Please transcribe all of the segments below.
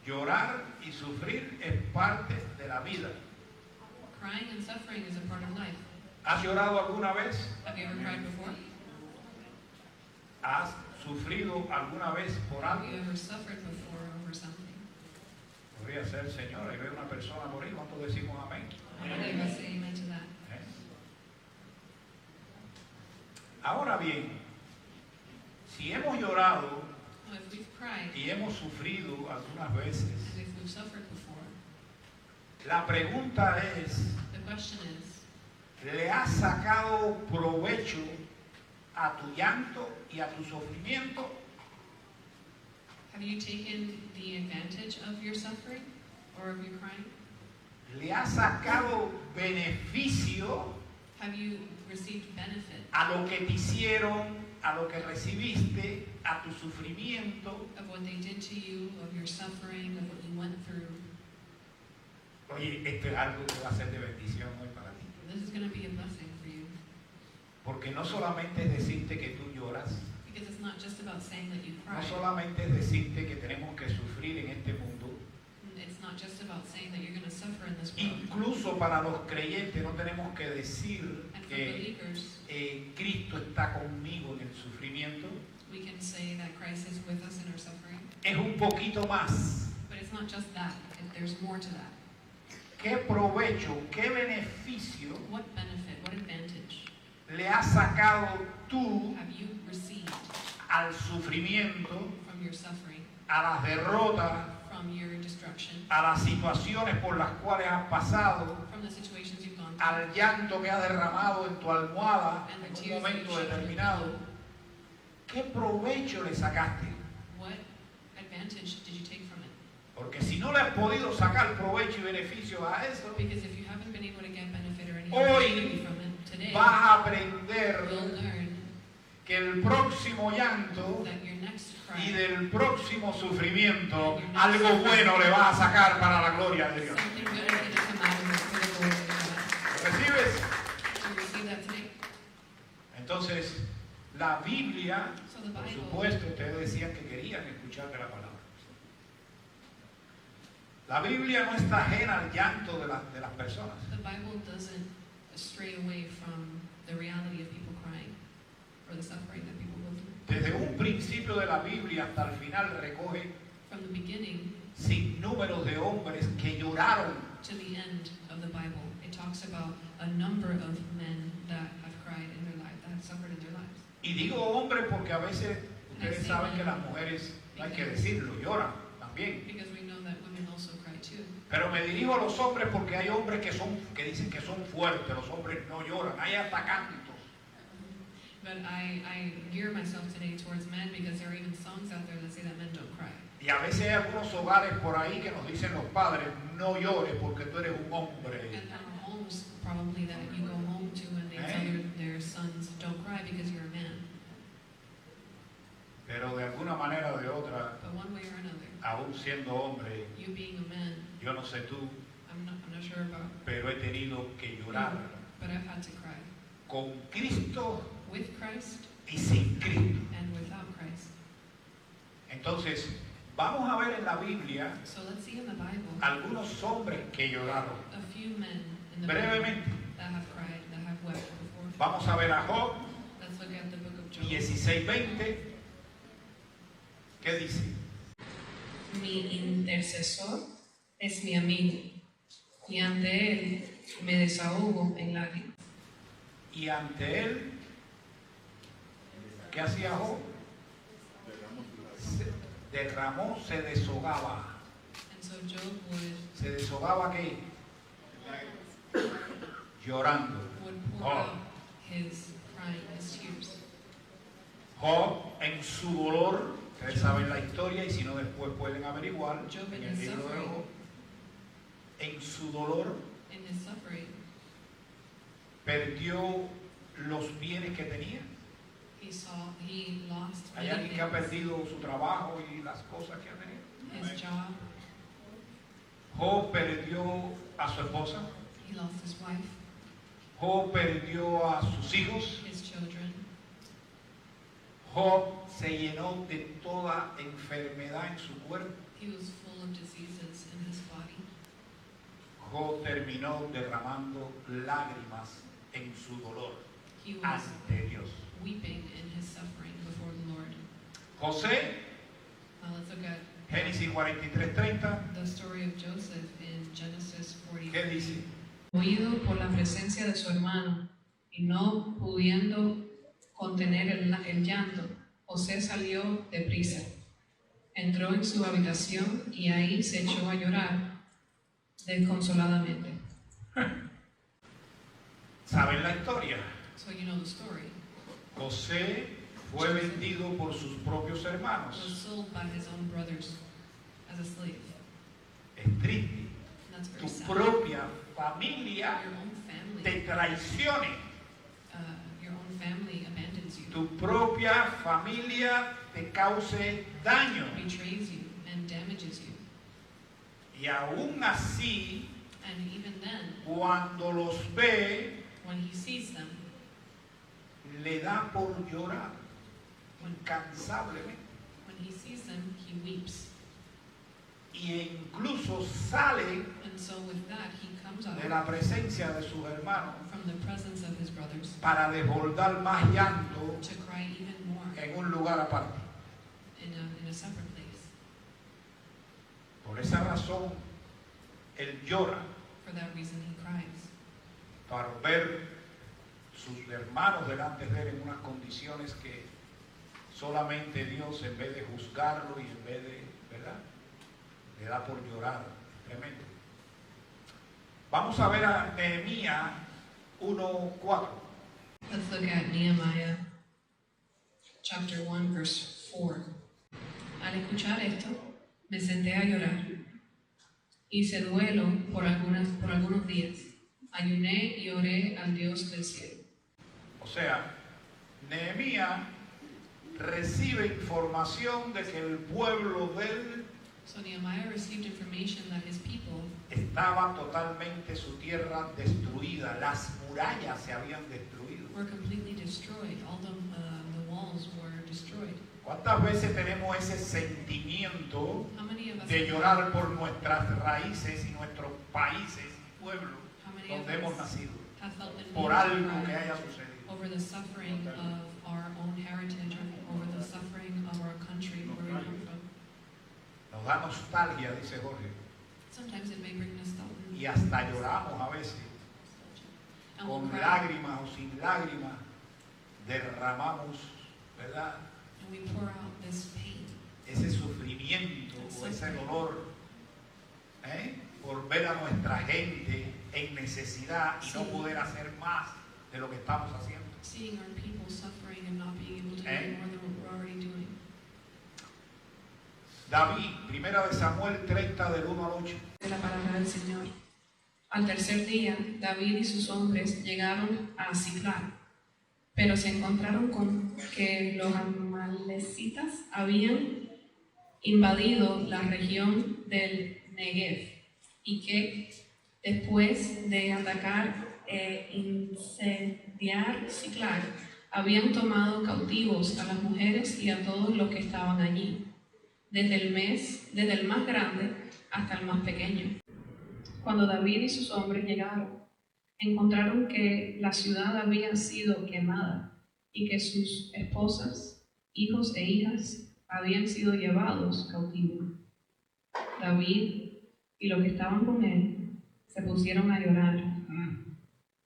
Llorar y sufrir es parte de la vida. Crying and suffering is a part of life. ¿Has llorado alguna vez? Have you ever cried before? ¿Has sufrido alguna vez por Have algo? you ever suffered before over something? Podría ser, Señor, y veo una persona morir. ¿Cuántos decimos amén? How many of us say amen to that? ¿Eh? Ahora bien, si hemos llorado Well, if we've cried y hemos sufrido algunas veces, and if we've suffered before, la pregunta es, the question is, ¿le has sacado provecho a tu llanto y a tu sufrimiento? have you taken the advantage of your suffering or of your crying? ¿Le has sacado beneficio Have you received benefit a lo que te hicieron, a lo que recibiste, a tu sufrimiento? of what they did to you, of your suffering, of what you went through? Oye, esto es algo que va a ser de bendición hoy para ti. This is going to be a blessing for you. Porque no solamente es decirte que tú lloras, Because it's not just about saying that you no cry. solamente es decirte que tenemos que sufrir en este mundo. It's not just about saying that you're going to suffer in this world. Incluso para los creyentes no tenemos que decir And for que believers, Cristo está conmigo en el sufrimiento. we can say that Christ is with us in our suffering. Es un poquito más. But it's not just that. There's more to that. ¿Qué provecho, qué beneficio What benefit, what advantage le has sacado tú have you received al sufrimiento, from your suffering, a las derrotas, from your destruction, a las situaciones por las cuales has pasado, from the situations you've gone through, al llanto que has derramado en tu almohada and the en un tears that momento you've shed on your determinado? pillow? ¿Qué provecho le sacaste? What advantage did you take from it? Porque si no le has podido sacar provecho y beneficio a eso, Because if you haven't been able to get benefit or any Hoy opportunity from it today, vas a aprender you'll learn que el próximo llanto that your next y cry, del próximo sufrimiento algo bueno le vas a sacar para la gloria de Dios. something good is going to come out of it for the glory of God. ¿Recibes? Do you receive that today? Entonces, la Biblia, So the por Bible, supuesto, ustedes decían que querían escuchar de la palabra. La Biblia no está ajena al llanto de las personas. the Bible doesn't stray away from the reality of people crying or the suffering that people go through. Desde un principio de la Biblia hasta el final recoge From the beginning sinnúmeros de hombres que lloraron. to the end of the Bible, it talks about a number of men that have cried in their life, that have suffered in their lives. Y digo hombre porque a veces ustedes saben que las mujeres, no hay que decirlo, lloran también. Because we know that women also cry too. Pero me dirijo a los hombres porque hay hombres que dicen que son fuertes, los hombres no lloran, hay hasta cantos. But I gear myself today towards men because there are even songs out there that say that men don't cry. Y a veces hay algunos hogares por ahí que nos dicen los padres, no llores porque tú eres un hombre. And there are homes probably that you go home to and they tell their sons, don't cry because you're a man. Pero de alguna manera o de otra, But one way or another, aún siendo hombre, you being a man, yo no sé tú, I'm not sure about, pero he tenido que llorar but I've had to cry. con Cristo With Christ y sin Cristo. and without Christ. Entonces, vamos a ver en la Biblia So let's see in the Bible algunos hombres que lloraron. a few men in the Bible Brevemente, that have cried, that have wept before. vamos a ver a Job Let's look at the book of Job. 16:20. ¿Qué dice? Mi intercesor es mi amigo, y ante él me desahogo en lágrimas. Y ante él, ¿qué hacía Job? Se deshogaba. And so Job ¿Se deshogaba qué? Llorando. would pour Oh. out his crying, his tears. Job en su dolor, ustedes saben la historia y si no después pueden averiguar Job en in el his libro de suffering. Job. En su dolor In his suffering, perdió los bienes que tenía. he lost Hay many alguien que ha things. perdido su trabajo y las cosas que ha tenido. His job, Job perdió a su esposa. he lost his wife, Job perdió a sus hijos. his children. Job se llenó de toda enfermedad en su cuerpo. He He was full of diseases in his body. Job terminó derramando lágrimas en su dolor He was ante Dios. weeping in his suffering before the Lord. José, Now let's look at Génesis 43:30, the story of Joseph in Genesis ¿qué 40. dice? Movido por la presencia de su hermano y no pudiendo contener el llanto, José salió deprisa. Entró en su habitación y ahí se echó a llorar desconsoladamente. ¿Saben la historia? So you know the story. José fue vendido por sus propios He was hermanos. sold by his own brothers as a slave. Es triste. And that's very Tu sad. propia familia Your own family, te traicione. your own family abandons you, Tu propia familia te cause daño. betrays you, and damages you. Y aún así, And even then, cuando los ve, when he sees them, le da por llorar when, incansablemente. when he sees them, he weeps. Y incluso sale And so with that, he comes out de la presencia de sus hermanos from the presence of his brothers para desbordar más llanto to cry even more en un lugar aparte. in a separate place. Por esa razón, él llora For that reason, he cries. para ver sus hermanos delante de él en unas condiciones que solamente Dios, en vez de juzgarlo y en vez de, ¿verdad?, le da por llorar. Tremendo. Vamos a ver a Nehemías 1:4. Let's look at Nehemiah chapter 1, verse 4. Al escuchar esto, me senté a llorar. Hice duelo por algunos días. Ayuné y oré al Dios del cielo. O sea, Nehemías recibe información de que el pueblo de él So Nehemiah received information that his people estaba totalmente su tierra destruida, las murallas se habían destruido. were completely destroyed. All the walls were destroyed. ¿Cuántas veces tenemos ese sentimiento How many of us de llorar por nuestras raíces y nuestros países y pueblos how many of donde hemos us nacido, have felt the need por to algo que cry haya sucedido? over the suffering of our own heritage, or over the suffering of our country where we come from? Nos da nostalgia, dice Jorge, Sometimes it may bring nostalgia. y hasta lloramos a veces, And we'll con cry, lágrimas o sin lágrimas, derramamos, ¿verdad?, and we pour out this pain, ese sufrimiento o ese dolor, por ver a nuestra gente en necesidad y no Sí. poder hacer más de lo que estamos haciendo. seeing our people suffering and not being able to do Eh? more than what we're already doing. David, 1 de Samuel 30 del 1 al 8. De la palabra del Señor. Al tercer día, David y sus hombres llegaron a Siclag, pero se encontraron con que los amalecitas habían invadido la región del Negev y que después de atacar e incendiar Siclag, habían tomado cautivos a las mujeres y a todos los que estaban allí, desde el más grande hasta el más pequeño. Cuando David y sus hombres llegaron, encontraron que la ciudad había sido quemada y que sus esposas, hijos e hijas habían sido llevados cautivos. David y los que estaban con él se pusieron a llorar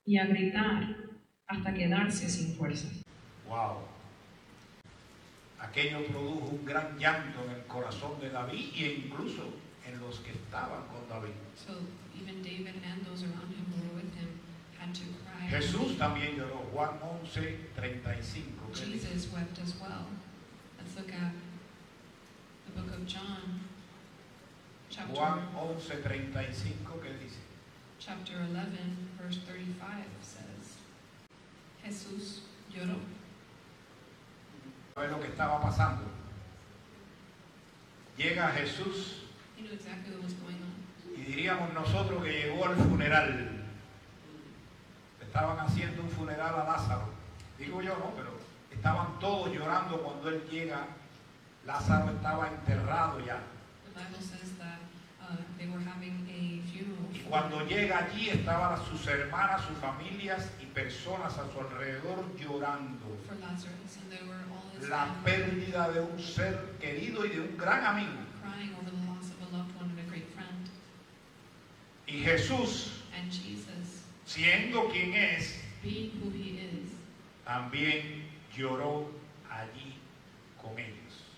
y a gritar hasta quedarse sin fuerzas. Wow. Aquello produjo un gran llanto en el corazón de David e incluso en los que estaban con David. So even David and those around him who were with him had to cry. Jesús también lloró. Juan 11:35. ¿Qué dice? Jesus wept as well. Let's look at the book of John, Juan 11:35, ¿qué dice? chapter 11, verse 35 says, Jesús lloró. ¿Sabe lo que estaba pasando? Llega Jesús He knew exactly what was going on. y diríamos nosotros que llegó al funeral. Estaban haciendo un funeral a Lázaro. Digo yo, no, pero estaban todos llorando cuando él llega. Lázaro estaba enterrado ya. The Bible says that they were having a funeral. Y cuando llega allí estaban sus hermanas, sus familias y personas a su alrededor llorando For Lazarus, and they were all his la family pérdida de un ser querido y de un gran amigo. crying over the loss of a loved one and a great friend. Y Jesús, And Jesus, siendo quien es, being who he is, también lloró allí con ellos.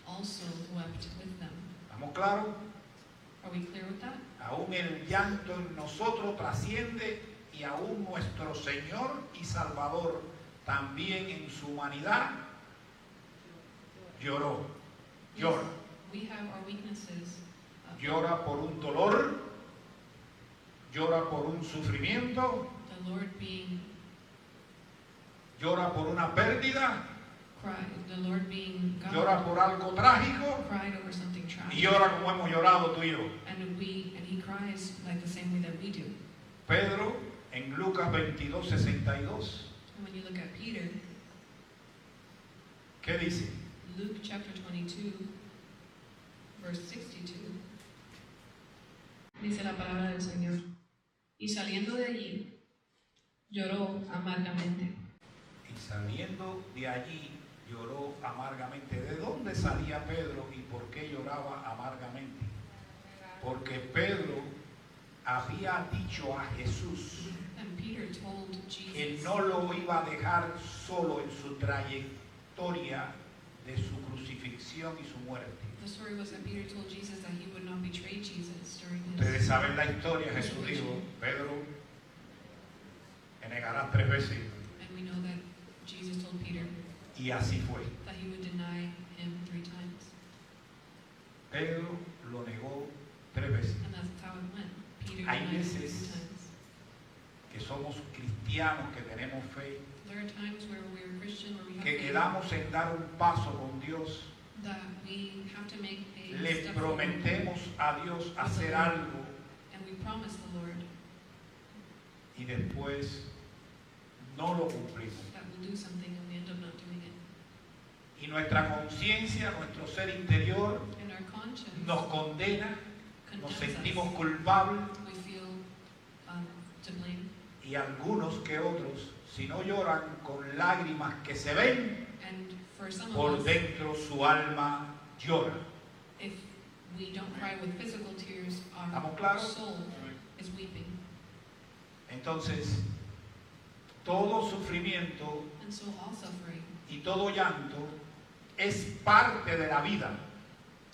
also wept with them. ¿Estamos claros? Are we clear with that? Aún el llanto en nosotros trasciende y aún nuestro Señor y Salvador también en su humanidad lloró. Llora. We have our weaknesses. Llora por un dolor, llora por un sufrimiento, The Lord being llora por una pérdida, the Lord being God, llora por algo trágico cried over something y tragic. llora como hemos llorado tú y yo. And he cries like the same way that we do. Pedro en Lucas 22:62, And when you look at Peter, ¿qué dice? Luke chapter 22, verse 62, dice la palabra del Señor. Y saliendo de allí, lloró amargamente. Y saliendo de allí lloró amargamente. ¿De dónde salía Pedro y por qué lloraba amargamente? Porque Pedro había dicho a Jesús And Peter told que Jesus no lo iba a dejar solo en su trayectoria de su crucifixión y su muerte. the story was that Peter told Jesus that he would not betray Jesus during Ustedes his. saben la historia. Jesús dijo: Pedro, me negarás 3 veces. And we know that Jesus told Peter Y así fue. that he would deny him 3 times. Pedro lo negó 3 veces. And that's how it went. Peter Hay denied him 3 veces times. Que somos cristianos, que tenemos fe, There are times where we're Christian, where we have que faith, quedamos en dar un paso con Dios, that we have to make a le step forward, prometemos a Dios hacer algo and we promise the Lord y después no lo cumplimos. that we'll do something and we end up not doing it. Y nuestra conciencia, nuestro ser interior And our conscience nos condena, nos condemns sentimos us. culpables We feel to blame. y algunos que otros, si no lloran con lágrimas que se ven, And for some por of us, dentro su alma llora. if we don't cry with physical tears, our ¿Estamos claros? soul is weeping. Entonces, todo sufrimiento And so all suffering, y todo llanto es parte de la vida.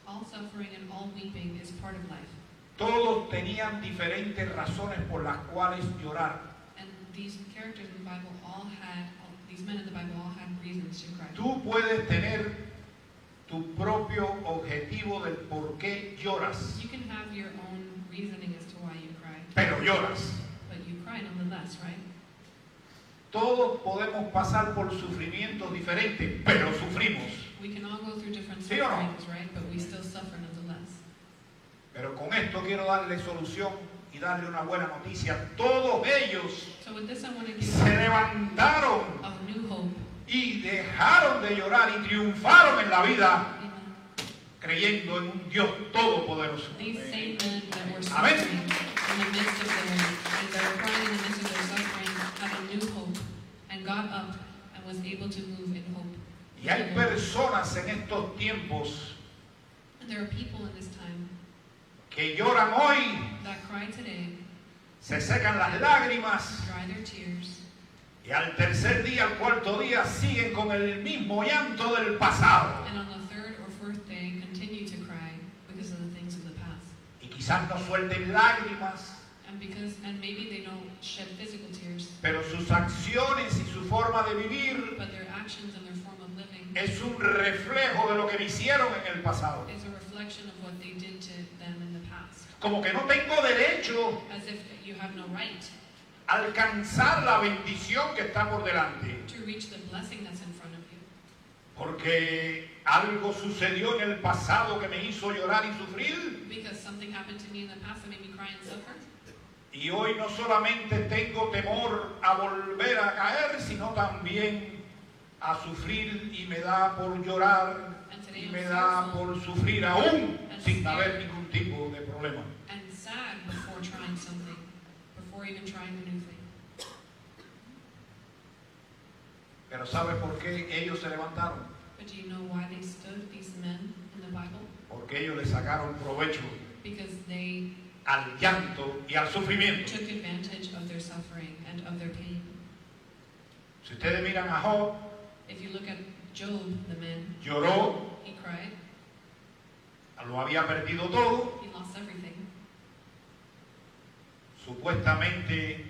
all suffering and all weeping is part of life. Todos tenían diferentes razones por las cuales llorar. And these characters in the Bible these men in the Bible all had reasons to cry. Tú puedes tener tu propio objetivo del por qué lloras, You can have your own reasoning as to why you cry, pero lloras. but you cry nonetheless, right? Todos podemos pasar por sufrimientos diferentes, pero sufrimos. We can all go through different ¿Sí o no? sufferings, right? But we still suffer nonetheless. Pero con esto quiero darle solución y darle una buena noticia. Todos ellos So with this, I want to give se you levantaron a new hope. y dejaron de llorar y triunfaron en la vida Amen. creyendo en un Dios todopoderoso. These same men that were Amen. suffering in the midst of and that were crying in the midst of their suffering had a new hope and got up and was able to move in hope. Y hay personas en estos tiempos And there are people in this time que lloran hoy, that cry today, se secan las lágrimas dry their tears, y al tercer día, al cuarto día siguen con el mismo llanto del pasado. and on the 3rd or 4th day continue to cry because of the things of the past. Y quizás no suelten lágrimas, And maybe they don't shed physical tears, pero sus acciones y su forma de vivir but their actions and their form of living es un reflejo de lo que me hicieron en el pasado. is a reflection of what they did to them in the past. Como que no tengo derecho As if you have no right a alcanzar la bendición que está por delante. to reach the blessing that's in front of you. Porque algo sucedió en el pasado que me hizo llorar y sufrir. Because something happened to me in the past that made me cry and suffer. Y hoy no solamente tengo temor a volver a caer, sino también a sufrir y me da por llorar y me da por sufrir aún sin haber ningún tipo de problema. and sad before trying something, before even trying a new thing. Pero ¿sabe por qué ellos se levantaron? But do you know why they stood, these men in the Bible? Porque ellos le sacaron provecho Because they al llanto y al sufrimiento. took advantage of their suffering and of their pain. Si ustedes miran a Job, If you look at Job, the man, lloró, he cried, lo había perdido todo, he lost everything. supuestamente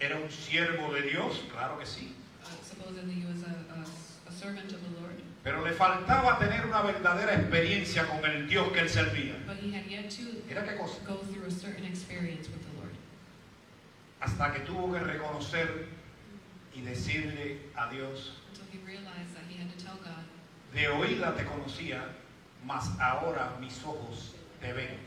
era un siervo de Dios, claro que sí, Supposedly he was a servant of the Lord, pero le faltaba tener una verdadera experiencia con el Dios que él servía. but he had yet to Mira qué cosa, go through a certain experience with the Lord. hasta que tuvo que reconocer y decirle a Dios: Until he realized that he had to tell God, de oída te conocía, mas ahora mis ojos te ven.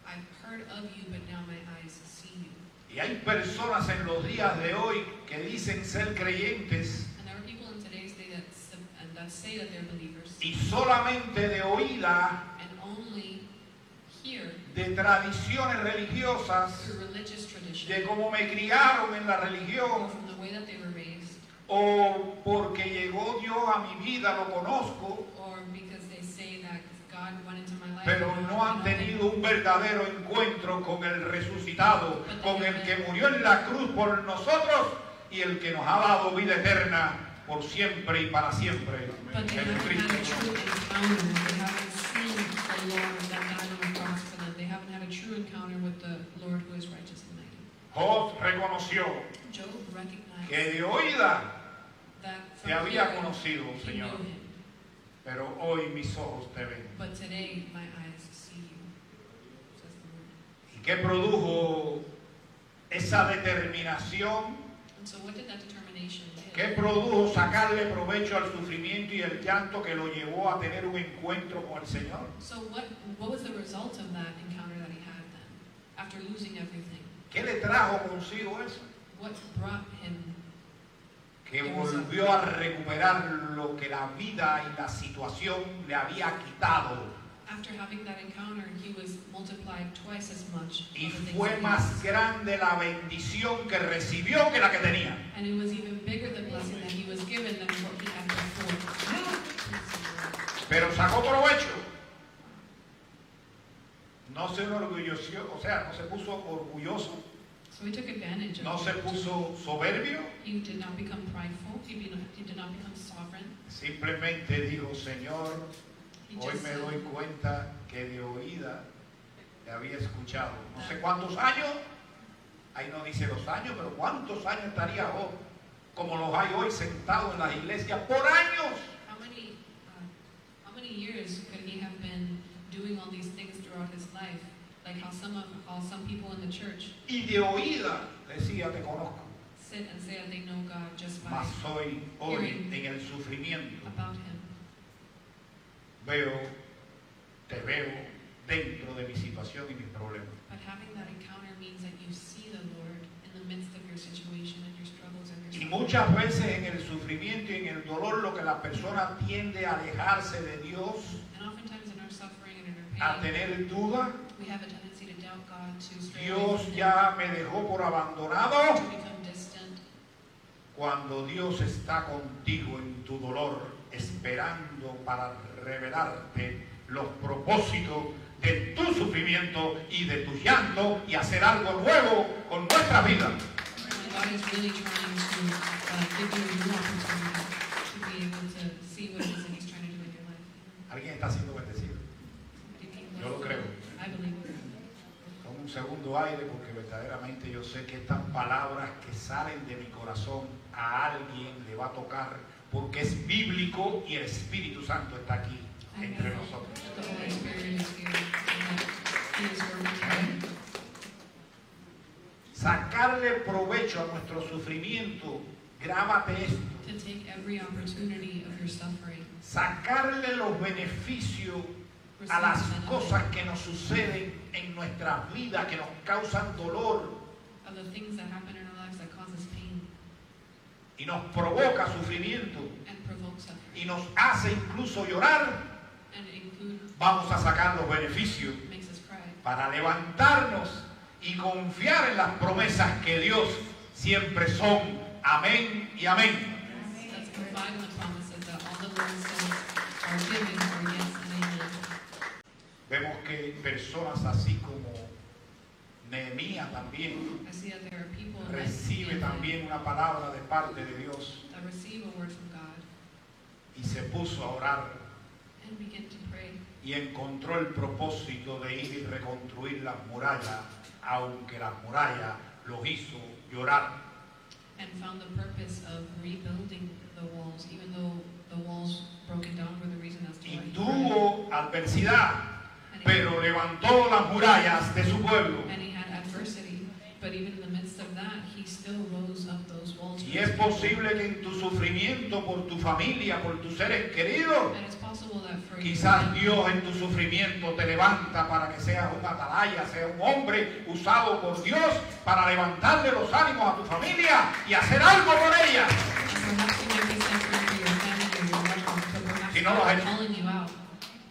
I've heard of you, but now my eyes see you. Y hay personas en los días de hoy que dicen ser creyentes And there are people in today's day that say that they're believers, y solamente de oída and only hear de tradiciones religiosas, through religious tradition, de cómo me criaron en la or religión, from the way that they were raised, o porque llegó Dios a mi vida, lo conozco, or because they say that God went into my life. pero and no han I know him. tenido un verdadero encuentro con el resucitado, con el que murió en la cruz por nosotros y el que nos ha dado vida eterna por siempre y para siempre. But they haven't Jesucristo. had a true encounter. They haven't seen the Lord that died on the cross for them. They haven't had a true encounter with the Lord who is righteous and mighty. Job reconoció Job recognized que de oída that te from había hearing, conocido, he Señor, knew him. pero hoy mis ojos te ven. But today my eyes see you, says the Lord. ¿Y qué produjo esa determinación? And so what did that determination do? ¿Qué produjo sacarle provecho al sufrimiento y el llanto que lo llevó a tener un encuentro con el Señor? So what was the result of that encounter that he had then, after losing everything? ¿Qué le trajo consigo eso? What brought him? Que volvió a recuperar lo que la vida y la situación le había quitado. After having that encounter, he was multiplied twice as much. Y of the things fue that he más lost. grande la bendición que recibió que la que tenía. And it was even bigger the blessing that he was given than what he had before. Pero sacó provecho. No se enorgulleció, o sea, no se puso orgulloso, So he took advantage no of se it. puso soberbio, He did not become prideful. He did not become sovereign. simplemente dijo: Señor, He hoy just me said, doy cuenta que de oída te había escuchado. No sé cuántos años, ahí no dice los años, pero cuántos años estaría Job, como los hay hoy sentados en las iglesias por años. how many years could he have been doing all these things throughout his life? Like how some people in the church Y de oída decía: te conozco, sit and say that they know God just by mas soy hoy en el sufrimiento. about him. Te veo dentro de mi situación y mis problemas. But having that encounter means that you see the Lord in the midst of your situation and your struggles and Y your muchas veces en el sufrimiento y en el dolor lo que la persona tiende a alejarse de Dios, And oftentimes in our suffering and in a our pain, tener duda. we have a tendency to doubt God, to stray away Dios from Him, ya me dejó por abandonado. to become distant. Cuando Dios está contigo en tu dolor, esperando para revelarte los propósitos de tu sufrimiento y de tu llanto y hacer algo nuevo con nuestra vida. When God is really trying to give you a new opportunity to be able to see what it is that He's trying to do in your life. Alguien está siendo bendecido. Yo lo creo. I believe it. Tomo un segundo aire porque verdaderamente yo sé que estas palabras que salen de mi corazón a alguien le va a tocar porque es bíblico y el Espíritu Santo está aquí I entre know nosotros. that the Holy Spirit is here and that He is working. Sacarle provecho a nuestro sufrimiento, grábate esto, To take every opportunity of your suffering, sacarle los beneficios a las cosas que nos suceden en nuestras vidas, que nos causan dolor of the things that happen in our lives that cause us pain y nos provoca sufrimiento and provoke suffering, y nos hace incluso llorar. and include Vamos a sacar los beneficios makes us cry. para levantarnos y confiar en las promesas que Dios siempre son amén y amén. Let's confide in the promises that all the Lord says are given are yes and amen. Vemos que personas así como Nehemías también I see that there are people like recibe Nehemiah también una palabra de parte de Dios that receive a word from God y se puso a orar and begin to pray. y encontró el propósito de ir y reconstruir las murallas, aunque las murallas los hizo llorar. And found the purpose of rebuilding the walls, even though the walls broken down were the reason as to Y why he cried. tuvo adversidad, And he- pero levantó las murallas de su pueblo. And he had adversity, but even in the midst of that, he still rose up those walls. Y es posible que en tu sufrimiento por tu familia, por tus seres queridos, And it's possible that for quizás you, Dios en tu sufrimiento te levanta para que seas un atalaya, seas un hombre usado por Dios para levantarle los ánimos a tu familia y hacer algo por ella. and perhaps you might be suffering for your family or your loved ones, but perhaps Si no los God hay- is calling you out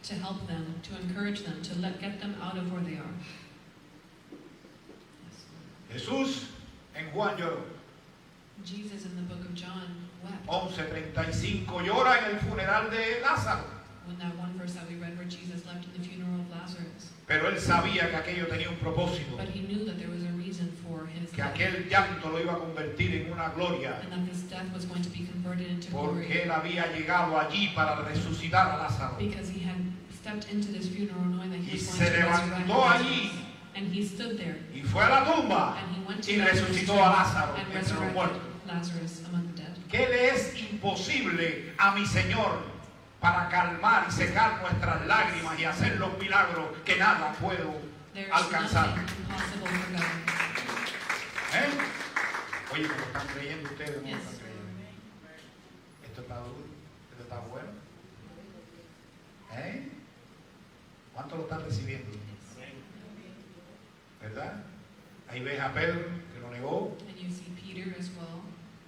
to help them, to encourage them, to get them out of where they are. Yes. Jesús en Juan lloró. Jesus in the book of John wept 11:35 llora en el funeral de Lázaro. when that one verse that we read where Jesus left in the funeral of Lazarus. Pero él sabía que aquello tenía un propósito, But he knew that there was a reason for his que death, aquel llanto lo iba a convertir en una gloria, and that this death was going to be converted into porque glory, él había llegado allí para resucitar a Lázaro. because he had stepped into this funeral knowing that he Y was se going to resurrect levantó allí Lazarus. And he stood there y fue a la tumba and he went to y Lazarus' resucitó tomb a Lázaro and entre los muertos. resurrected Lazarus among the dead. ¿Qué le es imposible a mi Señor para calmar y secar nuestras lágrimas y hacer los milagros que nada puedo There is alcanzar? nothing impossible for God. ¿Eh? Oye, ¿me lo están creyendo ustedes o no lo Yes. están creyendo? Esto está duro, esto está bueno. ¿Eh? ¿Cuánto lo están recibiendo? ¿Verdad? Ahí ves a Pedro que lo negó. And you see Peter as well,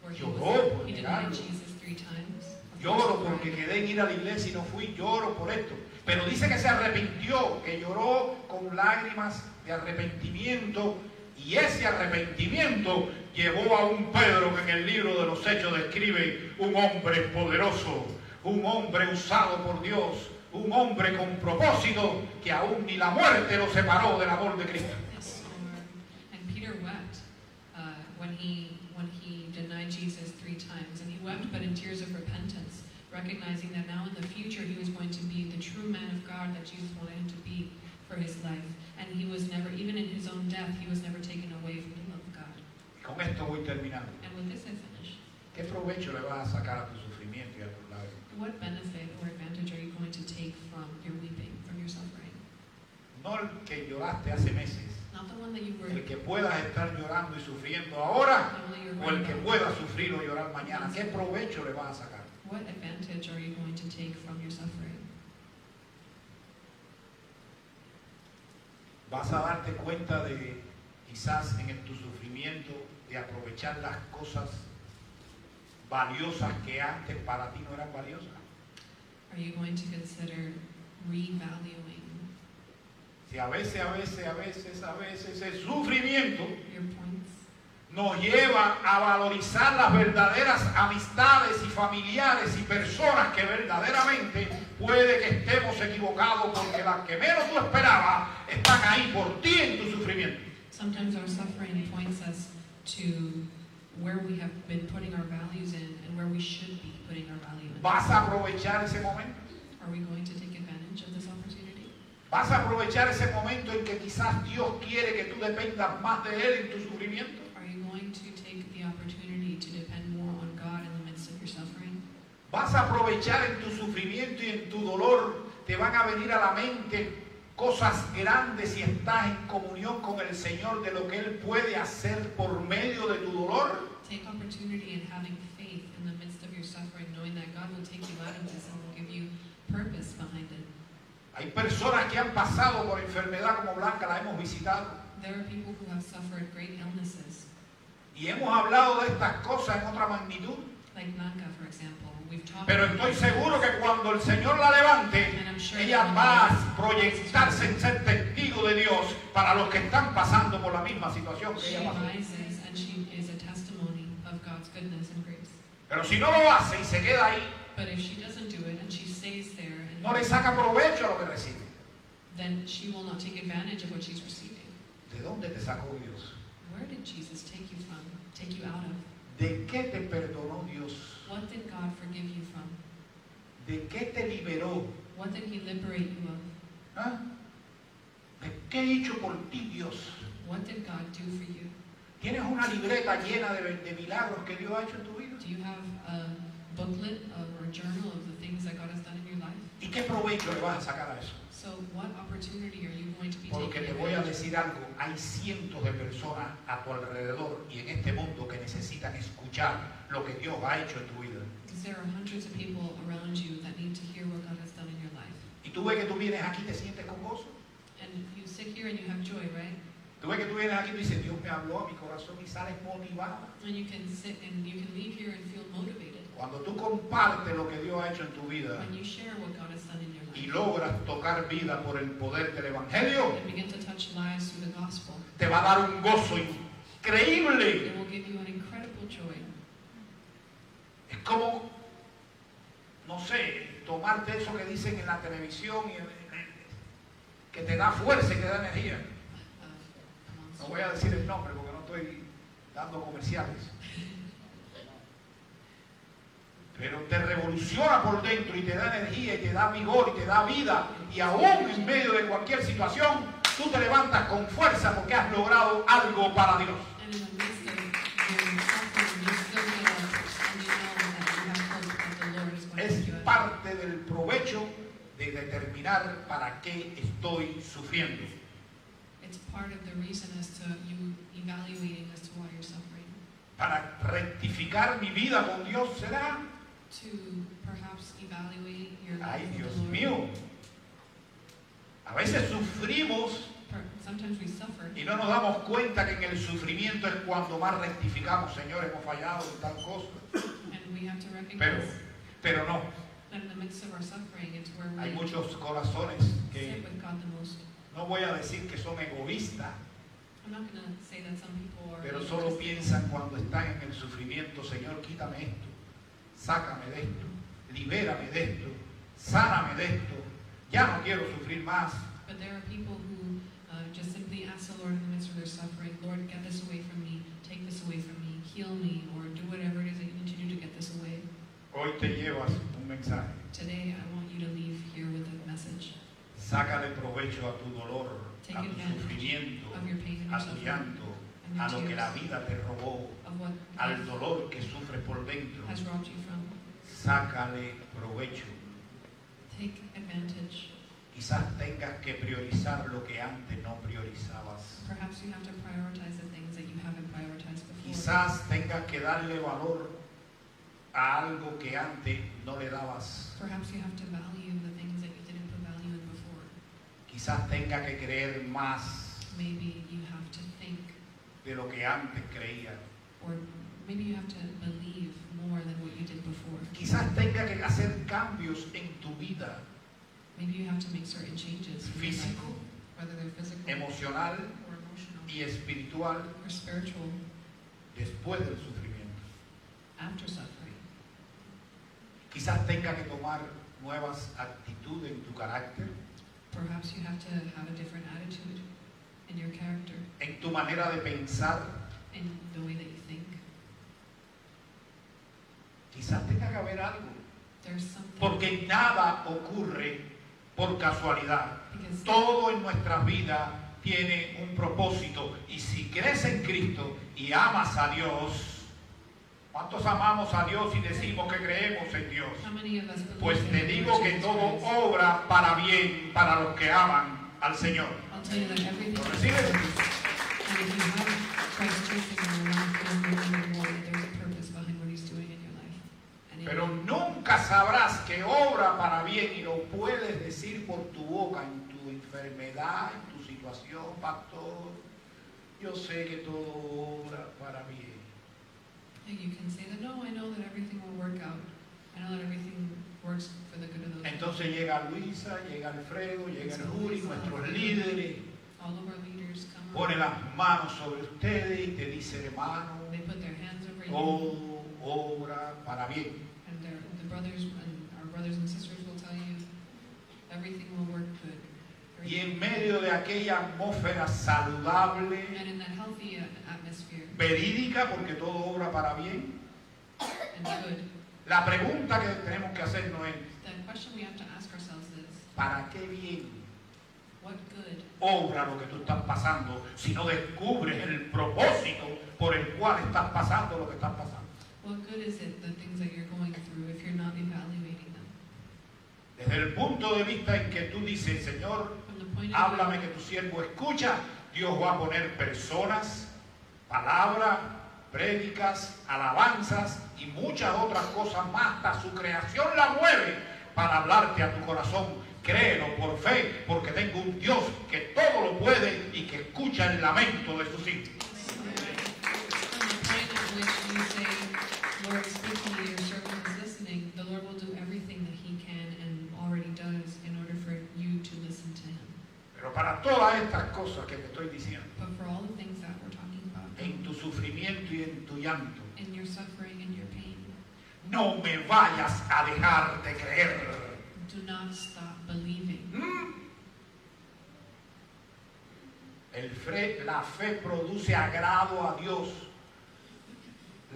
where Lloró por he negarlo. denied Jesus 3 times. Lloro porque quedé en ir a la iglesia y no fui, lloro por esto. Pero dice que se arrepintió, que lloró con lágrimas de arrepentimiento, y ese arrepentimiento llevó a un Pedro que en el libro de los Hechos describe un hombre poderoso, un hombre usado por Dios, un hombre con propósito que aún ni la muerte lo separó del amor de Cristo. Yes, and Peter wept when he denied Jesus 3 times, and he wept, but in tears of repentance, recognizing that now in the future he was going to be the true man of God that Jesus wanted him to be for his life, and he was never, even in his own death, he was never taken away from the love of God. Y con esto voy terminando. And with this I finish. ¿Qué provecho le vas a sacar a tu sufrimiento y a tus lágrimas? What benefit or advantage are you going to take from your weeping, from your suffering? No el que lloraste hace meses, Not the one that you were, el que puedas estar llorando y sufriendo ahora, not only you're o el right que now. pueda sufrir o llorar mañana. ¿Qué provecho le vas a sacar? What advantage are you going to take from your suffering? Vas a darte cuenta de, quizás en tu sufrimiento, de aprovechar las cosas valiosas que antes para ti no eran valiosas. Are you going to consider revaluing Si a veces el sufrimiento your points? nos lleva a valorizar las verdaderas amistades y familiares y personas que verdaderamente puede que estemos equivocados porque las que menos tú esperabas están ahí por ti en tu sufrimiento. Sometimes our suffering points us to where we have been putting our values in and where we should be putting our value in. ¿Vas a aprovechar ese momento? Are we going to take advantage of this opportunity? ¿Vas a aprovechar ese momento en que quizás Dios quiere que tú dependas más de Él en tu sufrimiento? Are you going to take the opportunity to depend more on God in the midst of your suffering? ¿Vas a aprovechar en tu sufrimiento y en tu dolor? Te van a venir a la mente cosas grandes si estás en comunión con el Señor de lo que Él puede hacer por medio de tu dolor. Take opportunity in having faith in the midst of your suffering, knowing that God will take you out of this and will give you purpose behind it. Hay personas que han pasado por enfermedad como Blanca, la hemos visitado. There are people who have suffered great illnesses, Y hemos hablado de estas cosas en otra magnitud. like Blanca, for example. we've talked Pero about estoy this. seguro que cuando el Señor la levante, And I'm sure ella that va when a proyectarse en ser testigo de Dios para los que están pasando por la misma situación que she ella pasó. rises and she is a testimony of God's goodness and grace. Pero si no lo hace y se queda ahí, But if she doesn't do it and she stays there, and no le saca provecho a lo que recibe. then she will not take advantage of what she's receiving. ¿De dónde te sacó Dios? Where did Jesus take you from? Take you out of? ¿De qué te perdonó Dios? What did God forgive you from? ¿De qué te liberó? What did He liberate you of? ¿Ah? ¿De qué ha hecho por ti Dios? What did God do for you? ¿Tienes una libreta llena de milagros que Dios ha hecho en tu vida? Do you have a booklet or a journal of the things that God has done in your life? ¿Y qué provecho le vas a sacar a eso? So what opportunity are you going to be Porque te taking voy a advantage of? decir algo, hay cientos de personas a tu alrededor y en este mundo que necesitan escuchar lo que Dios ha hecho en tu vida. Because there are hundreds of people around you that need to hear what God has done in your life. Y tú ves que tú vienes aquí y te sientes con gozo. And you sit here and you have joy, right? Tú ves que tú vienes aquí y tú dices, Dios me habló a mi corazón y sales motivada. And you can sit and you can leave here and feel motivated. Cuando tú compartes lo que Dios ha hecho en tu vida When you share what God has done in your y life logras tocar vida por el poder del Evangelio, and begin to touch lives through the gospel, te va a dar un gozo increíble. it will give you an incredible joy. Es como, no sé, tomarte eso que dicen en la televisión y que te da fuerza y te da energía. No voy a decir el nombre porque no estoy dando comerciales. Pero te revoluciona por dentro y te da energía y te da vigor y te da vida. Y aún en medio de cualquier situación, tú te levantas con fuerza porque has logrado algo para Dios. And in the midst of your suffering, you still get up and you know that you have hope that the Lord is going to Es do it. parte del provecho de determinar para qué estoy sufriendo. It's part of the reason as to you evaluating as to why you're suffering. Para rectificar mi vida con Dios será. To perhaps evaluate your Ay, life with Dios the Lord. mío. A veces sufrimos Sometimes we suffer y no nos damos cuenta que en el sufrimiento es cuando más rectificamos. Señor, hemos fallado en tal cosa. and we have to recognize Pero no. that in the midst of our suffering, it's where Hay we muchos corazones sit que with God the most. no voy a decir que son egoístas, I'm not going to say that some people are pero solo piensan cuando están en el sufrimiento, Señor, quítame esto, sácame de esto, libérame de esto, sáname de esto, ya no quiero sufrir más. But there are people who just simply ask the Lord in the midst of their suffering, Lord, get this away from me, take this away from me, heal me, or do whatever it is that you need to do to get this away. Hoy te llevas un mensaje. Today, I want you to leave here with a message. Sácale provecho a tu dolor, Take a tu advantage sufrimiento, of your pain and a your tu suffering, llanto, and a your lo que la tears, vida te robó, of what al life dolor que sufres por dentro. has robbed you from. Sácale provecho. Take advantage. Quizás tengas que priorizar lo que antes no priorizabas. Perhaps you have to prioritize the things that you haven't prioritized before. Quizás tengas que darle valor a algo que antes no le dabas. Perhaps you have to value the things that you didn't put value in before. Quizás tengas que creer más Maybe you have to think, de lo que antes creías. or maybe you have to believe more than what you did before. Quizás tengas que hacer cambios en tu vida Maybe you have to make certain changes in your life, físico, whether they're physical emocional or emotional y espiritual or spiritual, después del sufrimiento. after suffering. Quizás tengas que tomar nuevas actitudes en tu carácter, Perhaps you have to have a different attitude in your character, en tu manera de pensar. in the way that you think. Quizás tenga que haber algo, There's something, porque nada ocurre por casualidad. because Todo en nuestras vidas tiene un propósito. Y si crees en Cristo y amas a Dios, ¿cuántos amamos a Dios y decimos que creemos en Dios? how many of us believe Pues in te the digo Lord que Jesus todo Christ? obra para bien para los que aman al Señor. I'll tell you that everything ¿Lo is recibes? purpose. And if you have Christ Jesus in your life, then you know that there's a purpose behind what He's doing in your life. And Pero nunca sabrás que obra para bien y lo puedes decir por tu boca en tu enfermedad, en tu situación, pastor. Yo sé que todo obra para bien. and you can say that, no, I know that everything will work out. I know that everything works for the good of those. Entonces llega Luisa, llega Alfredo, llega el Juri, nuestros líderes, All of our leaders come pone up, las manos sobre ustedes y te dice, hermano, they put their hands over you, todo obra para bien. and the brothers and our brothers and sisters will tell you everything will work good. Y en medio de aquella atmósfera saludable, And in that healthy atmosphere verídica, porque todo obra para bien, and good, la pregunta que tenemos que hacernos es, the question we have to ask ourselves is, ¿para qué bien what good obra lo que tú estás pasando si no descubres el propósito por el cual estás pasando lo que estás pasando? What good is it, the things that you're going through, if you're not evaluating them? Desde el punto de vista en que tú dices, Señor, From the point of háblame que tu siervo escucha, Dios va a poner personas, palabras, prédicas, alabanzas y muchas otras cosas más. Hasta su creación la mueve para hablarte a tu corazón. Créelo por fe, porque tengo un Dios que todo lo puede y que escucha el lamento de sus hijos. from the point at which you say, Lord, speak to me, your servant is listening, the Lord will do everything that he can and already does in order for you to listen to him. Pero para todas estas cosas que te estoy diciendo, But for all the things that we're talking about, en tu sufrimiento y en tu llanto, in your suffering and your pain, no me vayas a dejar de creer. do not stop believing. La fe produce agrado a Dios.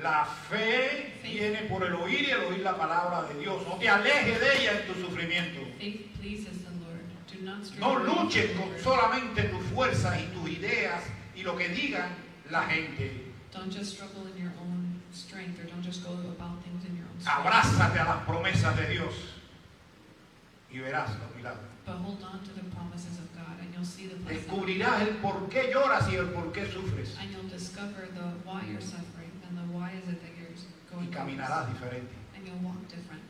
La fe viene por el oír y el oír la palabra de Dios. No te alejes de ella en tu sufrimiento. Faith pleases the Lord. Do not stray No away from luches the con Lord. solamente tus fuerzas y tus ideas y lo que digan la gente. Don't just struggle in your own strength, or don't just go about things in your own strength. Abrázate a las promesas de Dios y verás los milagros. But hold on to the promises of God, and you'll see the blessing. Descubrirás el por qué lloras y el por qué sufres. And you'll discover the why you're suffering and the why is it that you're Y going through caminarás this. diferente. And you'll walk different.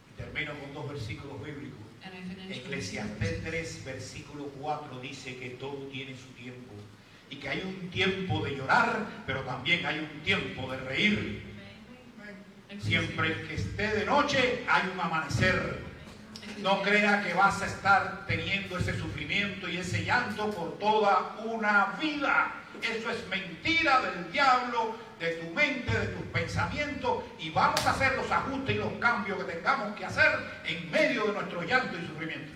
Y termino con dos versículos bíblicos. And I finish with Eclesiastés 3, versículo 4 dice que todo tiene su tiempo y que hay un tiempo de llorar, pero también hay un tiempo de reír. Siempre que esté de noche hay un amanecer. No crea que vas a estar teniendo ese sufrimiento y ese llanto por toda una vida. Eso es mentira del diablo, de tu mente, de tus pensamientos, y vamos a hacer los ajustes y los cambios que tengamos que hacer en medio de nuestro llanto y sufrimiento.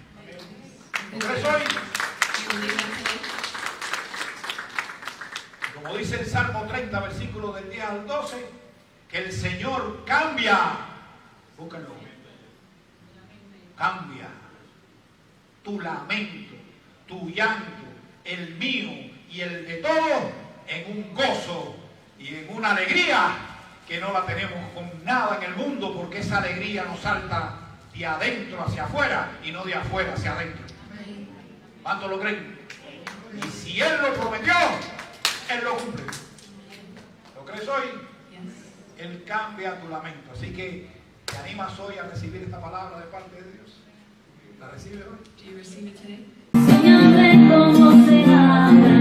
Por eso hoy, como dice el Salmo 30, versículo del 10 al 12, que el Señor cambia, búscalo, cambia tu lamento, tu llanto, el mío y el de todos en un gozo y en una alegría que no la tenemos con nada en el mundo, porque esa alegría nos salta de adentro hacia afuera y no de afuera hacia adentro. ¿Cuántos lo creen? Y si Él lo prometió, Él lo cumple. ¿Lo crees hoy? Yes. Él cambia tu lamento. Así que te animas hoy a recibir esta palabra de parte de Dios. ¿La recibes hoy? Do you receive it today? Enséñame cómo se habla.